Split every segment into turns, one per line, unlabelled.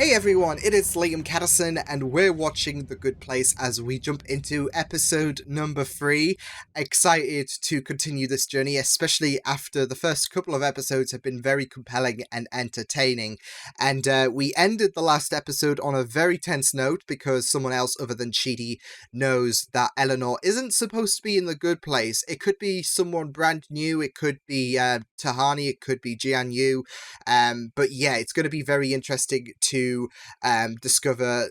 Hey everyone, it is Liam Caddison and we're watching The Good Place as we jump into episode number 3. Excited to continue this journey, especially after the first couple of episodes have been very compelling and entertaining. And we ended the last episode on a very tense note because someone else other than Chidi knows that Eleanor isn't supposed to be in The Good Place. It could be someone brand new, it could be Tahani, it could be Jian Yu. But yeah, it's going to be very interesting to discover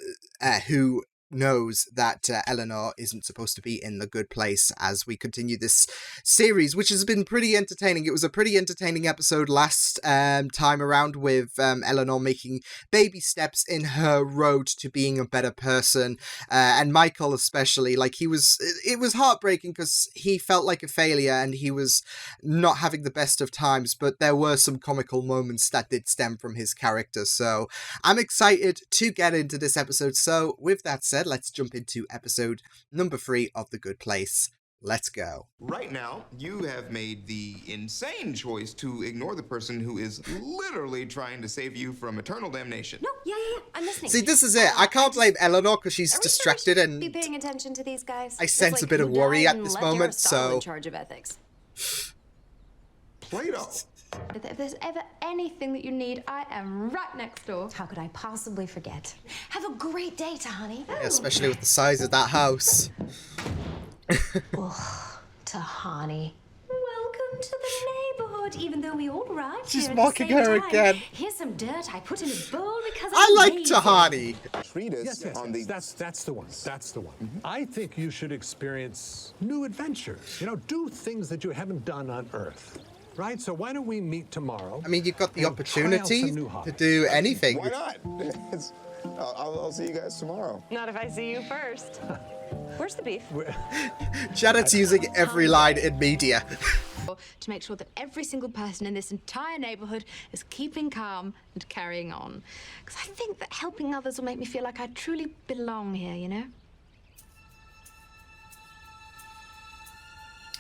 who knows that Eleanor isn't supposed to be in The Good Place as we continue this series, which has been pretty entertaining. It was a pretty entertaining episode last time around with Eleanor making baby steps in her road to being a better person, and Michael especially. Like, it was heartbreaking because he felt like a failure and he was not having the best of times, but there were some comical moments that did stem from his character. So I'm excited to get into this episode. So with that said, let's jump into episode number 3 of The Good Place. Let's go.
Right now, you have made the insane choice to ignore the person who is literally trying to save you from eternal damnation.
No, yeah, I'm listening.
See, this is it. I can't blame Eleanor because she's distracted and
be paying attention to these guys.
I sense a bit of worry at this moment, so...
in charge of ethics.
Plato.
If there's ever anything that you need, I am right next door.
How could I possibly forget? Have a great day, Tahani.
Yeah, especially with the size of that house.
Ugh, Tahani.
Welcome to the neighborhood, even though we all arrived
She's
here
mocking
at the
her
same time.
again.
Here's some dirt I put in a bowl because
I like
lazy.
Tahani.
Treatise on the...
That's the one. That's the one. I think you should experience new adventures. You know, do things that you haven't done on Earth. Right? So why don't we meet tomorrow?
I mean, you've got the opportunity to do anything.
Why not? I'll see you guys tomorrow.
Not if I see you first. Where's the beef?
Janet's using every line in media.
To make sure that every single person in this entire neighborhood is keeping calm and carrying on. Because I think that helping others will make me feel like I truly belong here, you know?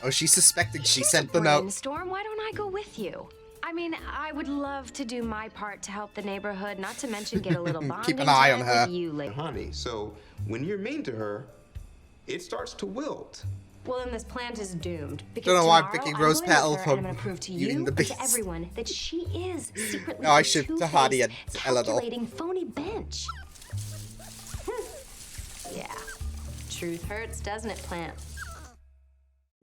Oh, she's suspecting she sent the
Brainstorm.
note.
Storm, why don't I go with you? I mean, I would love to do my part to help the neighborhood, not to mention get a little bonding
Keep an eye on
time
her.
with you later.
Honey, so when you're mean to her, it starts to wilt.
Well, then this plant is doomed. Because
Don't know why I'm
tomorrow
picking
I'm
Rose
going with
Petal
her
from
and I'm gonna prove to
Beauty
you
and the
and
Beast.
to everyone that she is secretly
No, I
a
should
two-faced,
Tahani and Eleanor.
calculating phony bench. Yeah. Truth hurts, doesn't it, plant?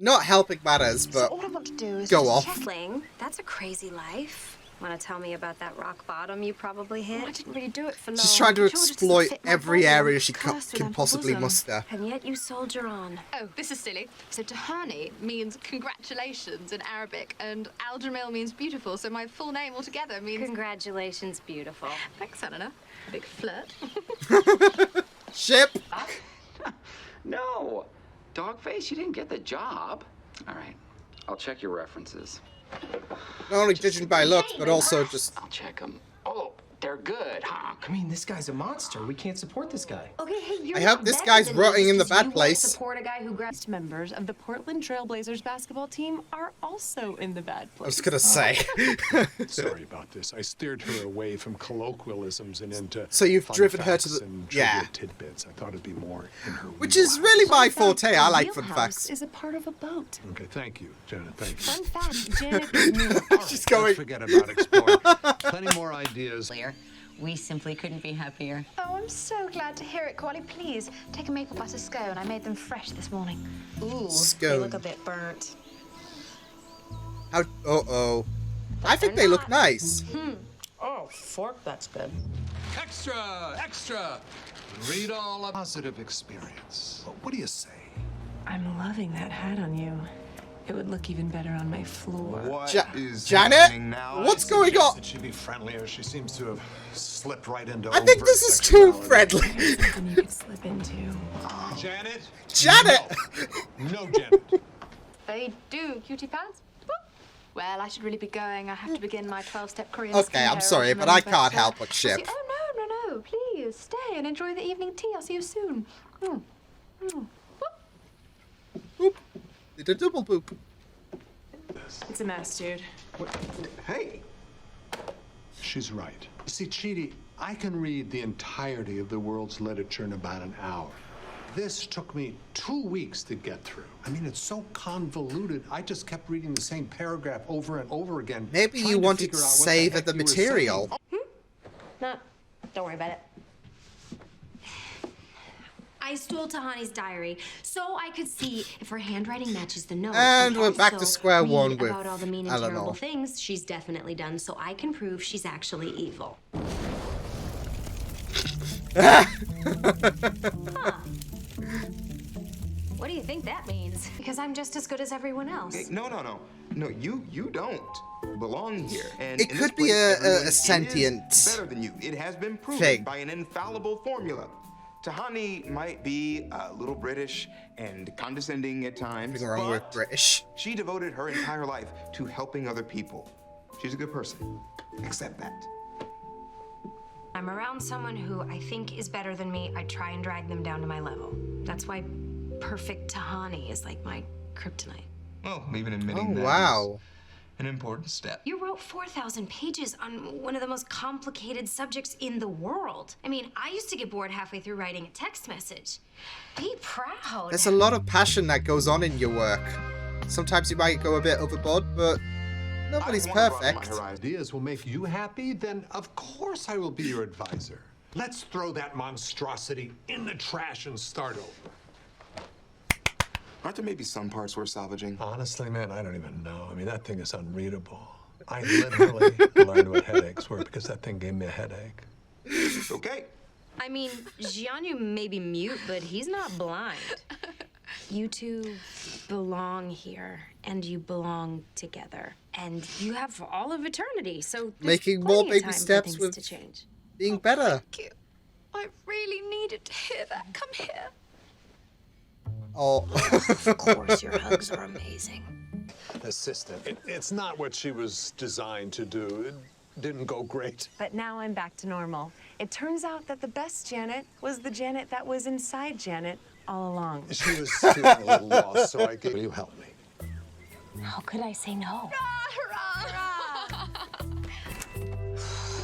Not helping matters, but
All I want to do is
go
just
off.
Checkling. That's a crazy life. Want to tell me about that rock bottom you probably hit?
I didn't really do it for long.
She's trying to
Sure, just doesn't
exploit
fit my
every
body.
area she
Cursed with
can possibly
bosom.
muster.
And yet you soldier on.
Oh, this is silly. So Tahani means congratulations in Arabic, and Al Jamil means beautiful, so my full name altogether means...
Congratulations, beautiful.
Thanks, Eleanor. A big flirt.
Ship!
No, Dogface, you didn't get the job. All right, I'll check your references.
Not only judging by looks, but also just...
I'll check them. Oh, they're good, huh?
I mean, this guy's a monster. We can't support this guy.
Okay, hey, you're
I hope
not
this
better
guy's
than
rotting
me
in the
just 'cause
bad
you won't
place.
Support a guy who grabs
Members of the Portland Trailblazers basketball team are also in the bad
I
place.
was gonna say.
Sorry about this. I steered her away from colloquialisms and into
So you've
fun
driven her
facts
to the-
and
yeah.
trivia tidbits. I thought it'd be more in her
Which is
wheelhouse.
really my forte. I
The
like fun
wheelhouse
facts.
is a part of a boat.
Okay, thank you, Janet. Thank you.
Fun fact, Janet is new.
She's going...
Let's forget about exploring. Plenty more ideas.
We simply couldn't be happier.
Oh, I'm so glad to hear it, Quali. Please, take a maple butter scone. I made them fresh this morning.
Ooh,
Scone.
they look a bit burnt.
How... Uh-oh. I think they look nice.
Oh, fork, that's good.
Extra! Extra! Read all a positive experience. What do you say?
I'm loving that hat on you. It would look even better on my floor.
What is
Janet?
happening now?
What's going on?
That she'd be friendlier. She seems to have slipped right into
I think this is too friendly.
Something you could slip into.
Janet?
Janet!
No, Janet.
They do, cutie pants. Boop. Well, I should really be going. I have to begin my 12-step Korean
Okay, I'm
skincare
sorry, but
regimen,
I can't help but
I'll
ship.
see- Oh, no. Please, stay and enjoy the evening tea. I'll see you soon.
Boop. Did a double boop.
It's a mess, dude.
Hey,
She's right. You see, Chidi, I can read the entirety of the world's literature in about an hour. This took me 2 weeks to get through. I mean, it's so convoluted. I just kept reading the same paragraph over and over again.
Maybe you wanted to savor the material.
No, don't worry about it.
I stole Tahani's diary so I could see if her handwriting matches the notes.
And we're back to
also
square
read
one with
about all the mean and
Eleanor.
terrible things she's definitely done, so I can prove she's actually evil.
Huh. What do you think that means?
Because I'm just as good as everyone else.
Hey, no, you don't belong here. And
It
in
could
this
be
place,
a
everyone
sentient
is better than you. It has been proven
thing.
by an infallible formula. Tahani might be a little British and condescending at times,
Nothing wrong with
but
British.
she devoted her entire life to helping other people. She's a good person. Accept that.
I'm around someone who I think is better than me. I try and drag them down to my level. That's why perfect Tahani is like my kryptonite.
Well, even admitting that
Wow.
is an important step.
You wrote 4,000 pages on one of the most complicated subjects in the world. I mean, I used to get bored halfway through writing a text message. Be proud.
There's a lot of passion that goes on in your work. Sometimes you might go a bit overboard, but nobody's perfect.
Ideas will make you happy, then of course I will be your advisor. Let's throw that monstrosity in the trash and start over.
Aren't there maybe some parts worth salvaging?
Honestly, man, I don't even know. I mean, that thing is unreadable. I literally learned what headaches were because that thing gave me a headache.
Okay.
I mean, Jianyu may be mute, but he's not blind. You two belong here, and you belong together. And you have all of eternity, so there's
Making more
plenty of
baby
time for
steps
things
with
to change.
being better.
Thank you. I really needed to hear that. Come here.
Oh.
Of course, your hugs are amazing.
Assistant. It's not what she was designed to do. It didn't go great.
But now I'm back to normal. It turns out that the best Janet was the Janet that was inside Janet all along.
She was feeling a little lost, so I gave you help me.
How could I say no?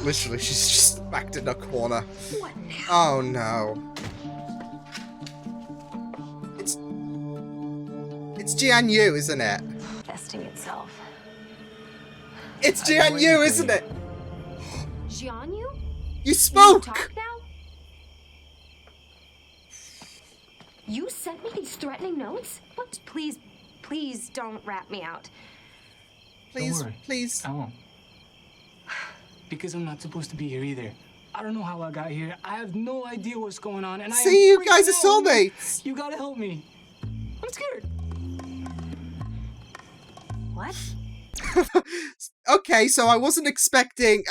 Literally, she's just backed in a corner.
What now?
Oh no. It's Jianyu, isn't it?
Vesting itself.
It's Jianyu, isn't it?
Jianyu?
You spoke!
Talk now? You sent me these threatening notes? What? Please don't rat me out.
Please,
Don't worry.
please.
I won't. Because I'm not supposed to be here either. I don't know how I got here. I have no idea what's going on, and
See, you
freaking
guys are
out.
soulmates.
You gotta help me. I'm scared.
What?
Okay, so I was expecting,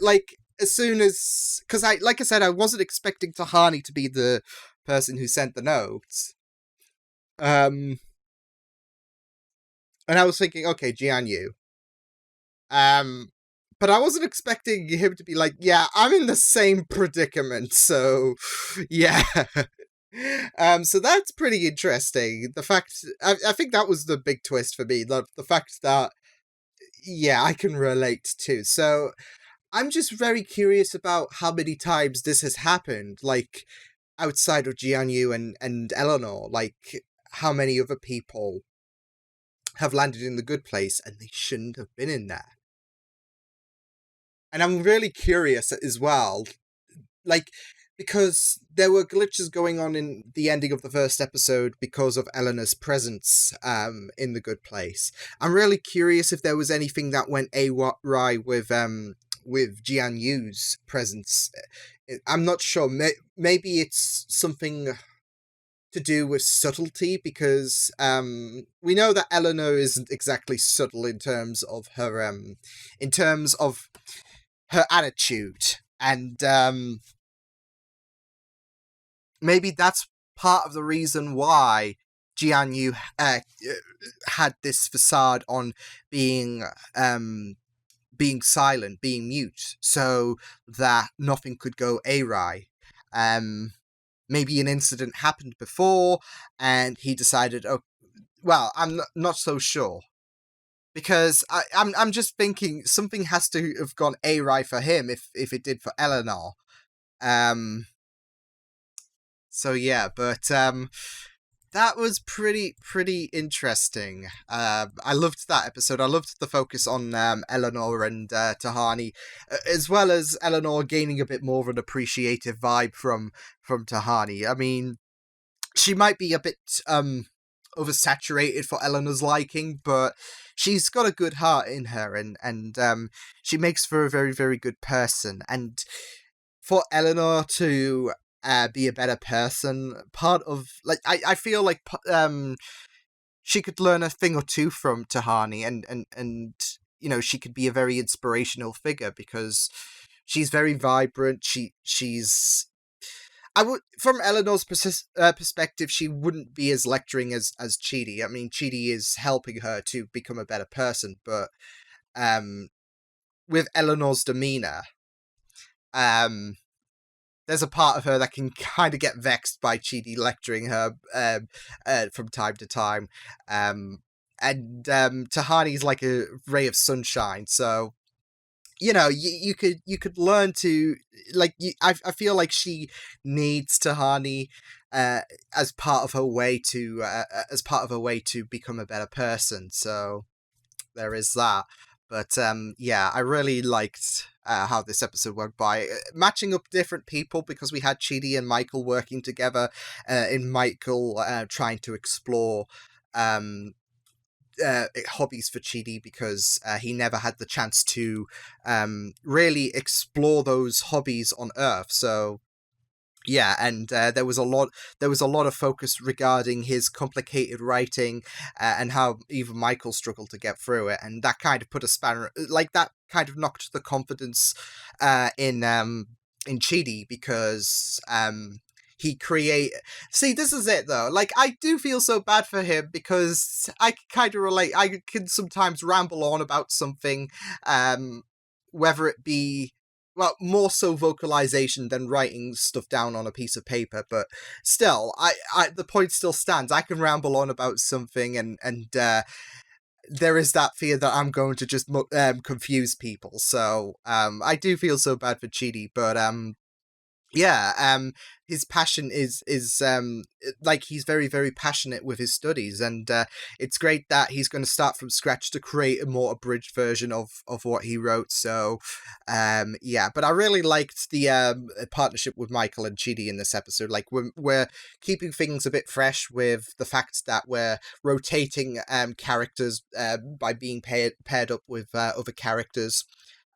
like, as soon as, because like I said, I wasn't expecting Tahani to be the person who sent the notes. And I was thinking, okay, Jianyu. But I wasn't expecting him to be like, yeah, I'm in the same predicament, so, yeah. So that's pretty interesting. The fact, I think that was the big twist for me, the fact that, yeah, I can relate too. So I'm just very curious about how many times this has happened, like, outside of Jianyu and Eleanor, like, how many other people have landed in the good place and they shouldn't have been in there. And I'm really curious as well, like, because there were glitches going on in the ending of the first episode because of Eleanor's presence in the good place. I'm really curious if there was anything that went awry with Jianyu's presence. I'm not sure. Maybe it's something to do with subtlety, because we know that Eleanor isn't exactly subtle in terms of her attitude, and maybe that's part of the reason why Jianyu had this facade on being silent, being mute, so that nothing could go awry. Maybe an incident happened before, and he decided, oh, well, I'm not so sure. because I'm just thinking something has to have gone awry for him if it did for Eleanor. So yeah, but that was pretty interesting. I loved that episode. I loved the focus on Eleanor and Tahani, as well as Eleanor gaining a bit more of an appreciative vibe from Tahani. I mean, she might be a bit oversaturated for Eleanor's liking, but she's got a good heart in her, and she makes for a very good person. And for Eleanor to be a better person, part of like I feel like she could learn a thing or two from Tahani, and she could be a very inspirational figure because she's very vibrant. She's I would, from Eleanor's perspective, she wouldn't be as lecturing as Chidi. I mean, Chidi is helping her to become a better person, but with Eleanor's demeanor, there's a part of her that can kind of get vexed by Chidi lecturing her from time to time. And Tahani's like a ray of sunshine, so you could learn to I feel like she needs Tahani as part of her way to become a better person. So there is that. But yeah, I really liked how this episode went by, matching up different people, because we had Chidi and Michael working together. In Michael trying to explore hobbies for Chidi, because he never had the chance to really explore those hobbies on Earth. So yeah, and there was a lot of focus regarding his complicated writing, and how even Michael struggled to get through it, and that kind of put a spanner, like that kind of knocked the confidence in Chidi, because he create see, this is it though, like I do feel so bad for him, because I kind of relate. I can sometimes ramble on about something, whether it be, well, more so vocalization than writing stuff down on a piece of paper, but still, I the point still stands. I can ramble on about something, and there is that fear that I'm going to just confuse people. So I do feel so bad for Chidi, but yeah, his passion is like, he's very passionate with his studies, and it's great that he's going to start from scratch to create a more abridged version of what he wrote. So yeah, but I really liked the partnership with Michael and Chidi in this episode. Like, we're keeping things a bit fresh with the fact that we're rotating characters by being paired up with other characters.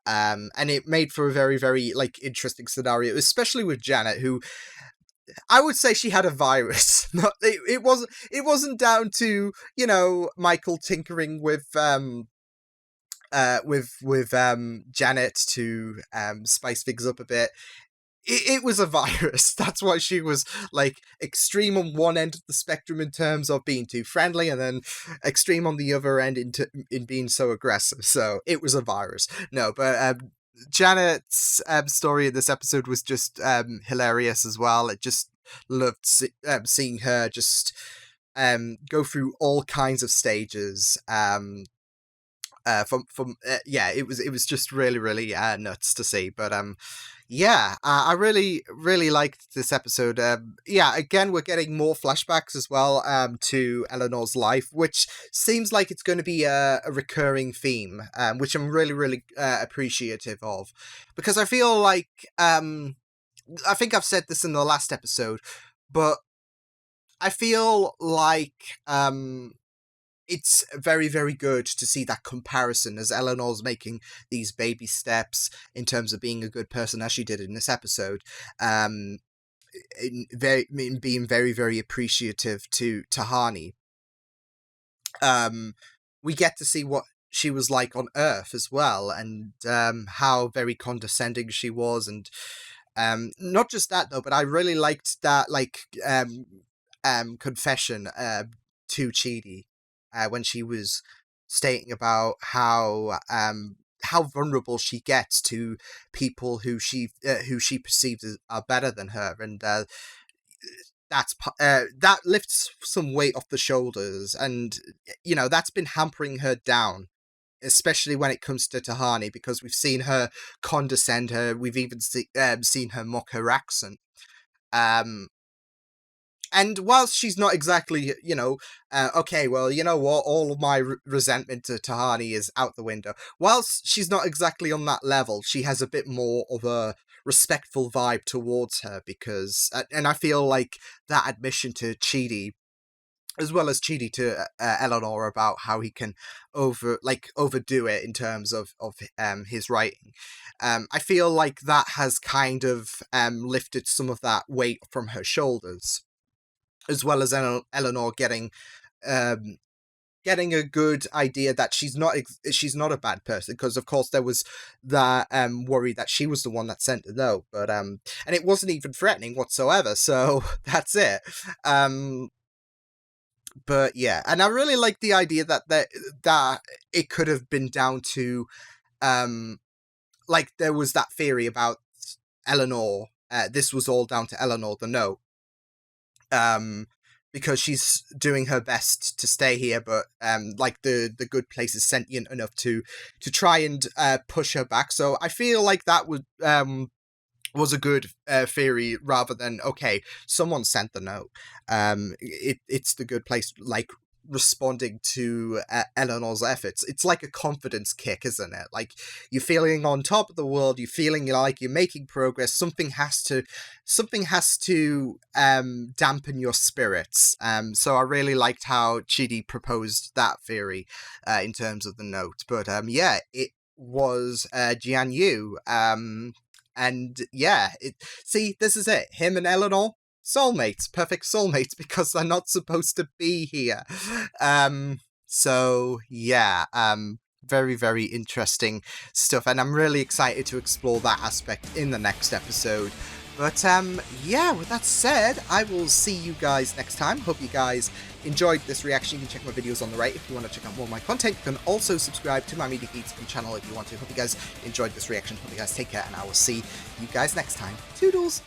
And it made for a very like interesting scenario, especially with Janet, who I would say she had a virus. Not it wasn't down to Michael tinkering with Janet to spice things up a bit. It was a virus. That's why she was like extreme on one end of the spectrum in terms of being too friendly, and then extreme on the other end in being so aggressive. So it was a virus. No, but Janet's story in this episode was just hilarious as well. It just loved seeing her just go through all kinds of stages. Yeah, it was just really nuts to see. But yeah, I really liked this episode. Yeah, again, we're getting more flashbacks as well to Eleanor's life, which seems like it's going to be a recurring theme, which I'm really appreciative of, because I feel like I think I've said this in the last episode, but I feel like it's very good to see that comparison, as Eleanor's making these baby steps in terms of being a good person, as she did in this episode. In being very appreciative to Tahani. We get to see what she was like on Earth as well, and how very condescending she was, and not just that though, but I really liked that confession to Chidi, when she was stating about how vulnerable she gets to people who she perceives as are better than her, and that lifts some weight off the shoulders, and that's been hampering her down especially when it comes to Tahani, because we've seen her condescend her, we've even seen her mock her accent. And whilst she's not exactly, okay, well, you know what, all of my resentment to Tahani is out the window. Whilst she's not exactly on that level, she has a bit more of a respectful vibe towards her, because, and I feel like that admission to Chidi, as well as Chidi to Eleanor, about how he can overdo it in terms of his writing. I feel like that has kind of lifted some of that weight from her shoulders, as well as Eleanor getting a good idea that she's not a bad person, because of course there was that worry that she was the one that sent the note, but and it wasn't even threatening whatsoever, so that's it. But yeah, and I really like the idea that it could have been down to like there was that theory about Eleanor. This was all down to Eleanor, the note. Because she's doing her best to stay here, but like the good place is sentient enough to try and push her back. So I feel like that was a good theory, rather than, okay, someone sent the note. It's the good place, like, responding to Eleanor's efforts. It's like a confidence kick, isn't it? Like, you're feeling on top of the world, you're feeling like you're making progress, something has to dampen your spirits. So I really liked how Chidi proposed that theory in terms of the note. But yeah, it was Jian Yu. And yeah, see, this is it. Him and Eleanor, soulmates, perfect soulmates, because they're not supposed to be here. So yeah, very, very interesting stuff, and I'm really excited to explore that aspect in the next episode. But yeah, with that said, I will see you guys next time. Hope you guys enjoyed this reaction. You can check my videos on the right if you want to check out more of my content. You can also subscribe to my Media Geeks channel if you want to. Hope you guys enjoyed this reaction. Hope you guys take care, and I will see you guys next time. Toodles!